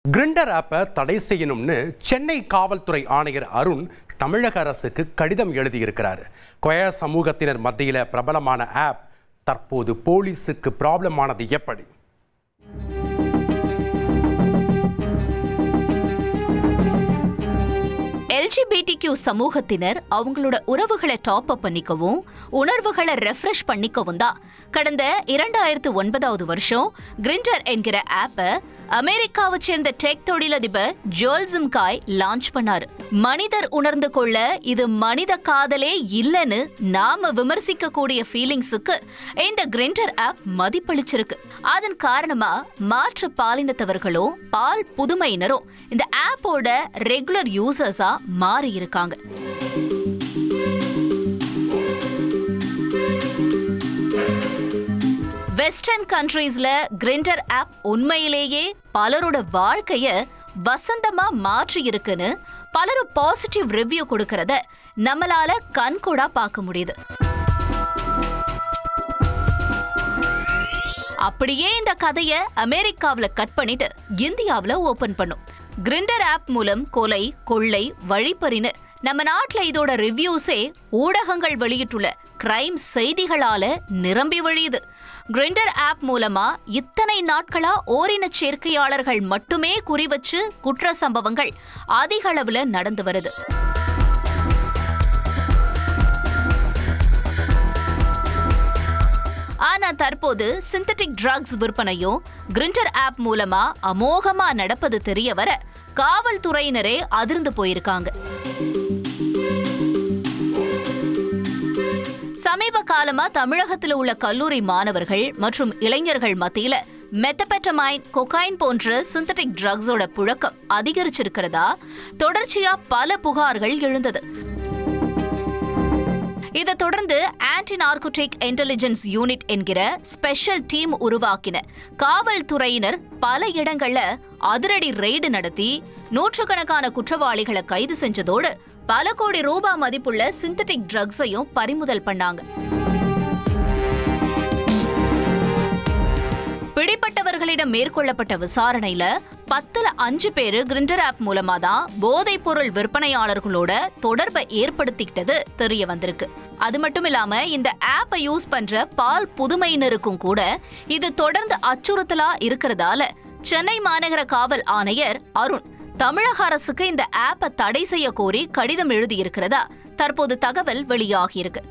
Grinder ஆப்பை தடை செய்யணும்னு சென்னை காவல்துறை ஆணையர் அருண் தமிழக அரசுக்கு கடிதம் எழுதியிருக்கிறார். கொய சமூகத்தினர் மத்தியில் பிரபலமான ஆப் தற்போது போலீஸுக்கு ப்ராப்ளமானது எப்படி? LGBTQ சமூகத்தினர் அவங்களோட உறவுகளை டாப் அப் பண்ணிக்கவும் உணர்வுகளை ரெஃப்ரெஷ் பண்ணிக்கவும் தான் கடந்த 2009 வருஷம் கிரிண்டர் என்கிற ஆப்பை அமெரிக்காவை சேர்ந்த டெக் தொழிலதிபர் ஜோல் சிம்காய் லான்ச் பண்ணாரு. மனிதர் உணர்ந்து கொள்ள இது மனித காதலே இல்லைன்னு நாம விமர்சிக்க கூடிய ஃபீலிங்ஸுக்கு இந்த கிரிண்டர் ஆப் மதிப்பளிச்சிருக்கு. அதன் காரணமா மாற்று பாலினத்தவர்களும் பால் புதுமையினரும் இந்த ஆப்போட ரெகுலர் யூசர்ஸா மாறி இருக்காங்க. வெஸ்டர்ன் கண்ட்ரீஸ்ல கிரிண்டர் ஆப் உண்மையிலேயே பலரோட வாழ்க்கைய வசந்தமா மாற்றி இருக்குன்னு பலரும் பாசிட்டிவ் ரிவ்யூ கொடுக்கறத நம்மளால கண்கூடா பார்க்க முடியுது. அப்படியே இந்த கதைய அமெரிக்காவுல கட் பண்ணிட்டு இந்தியாவுல ஓபன் பண்ணும். கிரிண்டர் ஆப் மூலம் கொலை, கொள்ளை, வழிப்பறின்னு நம்ம நாட்டுல இதோட ரிவ்யூஸே ஊடகங்கள் வெளியிட்டுள்ள கிரைம் செய்திகளால நிரம்பி வழியுது. கிரிண்டர் ஆப் மூலமா இத்தனை நாட்களா ஓரின சேர்க்கையாளர்கள் மட்டுமே குறிவச்சு குற்ற சம்பவங்கள் அதிக அளவுல நடந்து வருது. ஆனா தற்போது சிந்தட்டிக் ட்ரக்ஸ் விற்பனையும் கிரிண்டர் ஆப் மூலமா அமோகமா நடப்பது தெரிய வர காவல்துறையினரே அதிர்ந்து போயிருக்காங்க. சமீப காலமா தமிழகத்தில் உள்ள கல்லூரி மாணவர்கள் மற்றும் இளைஞர்கள் மத்தியில மெத்தபெட்டமைன், கொகைன் போன்ற சிந்தட்டிக் ட்ரக்ஸோட புழக்கம் அதிகரிச்சிருக்கிறதா தொடர்ச்சியா பல புகார்கள் எழுந்தது. இதை தொடர்ந்து ஆன்டி நார்கோட்டிக் இன்டெலிஜென்ஸ் யூனிட் என்கிற ஸ்பெஷல் டீம் உருவாக்கின காவல்துறையினர் பல இடங்கள்ல அதிரடி ரெய்டு நடத்தி நூற்றுக்கணக்கான குற்றவாளிகளை கைது செஞ்சதோடு பல கோடி ரூபாய் மதிப்புள்ள சிந்தட்டிக் ட்ரக்ஸையும் பறிமுதல் பண்ணாங்க. பிடிப்பட்டவர்களிடம் மேற்கொள்ளப்பட்ட விசாரணையில 10ல் 5 பேரு கிரிண்டர் ஆப் மூலமா தான் போதைப் பொருள் விற்பனையாளர்களோட தொடர்பை ஏற்படுத்திக்கிட்டது தெரிய வந்திருக்கு. அது மட்டும் இல்லாம இந்த ஆப்பை யூஸ் பண்ற பால் புதுமையினருக்கும் கூட இது தொடர்ந்து அச்சுறுத்தலா இருக்கிறதால சென்னை மாநகர காவல் ஆணையர் அருண் தமிழக அரசுக்கு இந்த ஆப்பை தடை செய்ய கோரி கடிதம் எழுதியிருக்கிறதா தற்போது தகவல் வெளியாகியிருக்கு.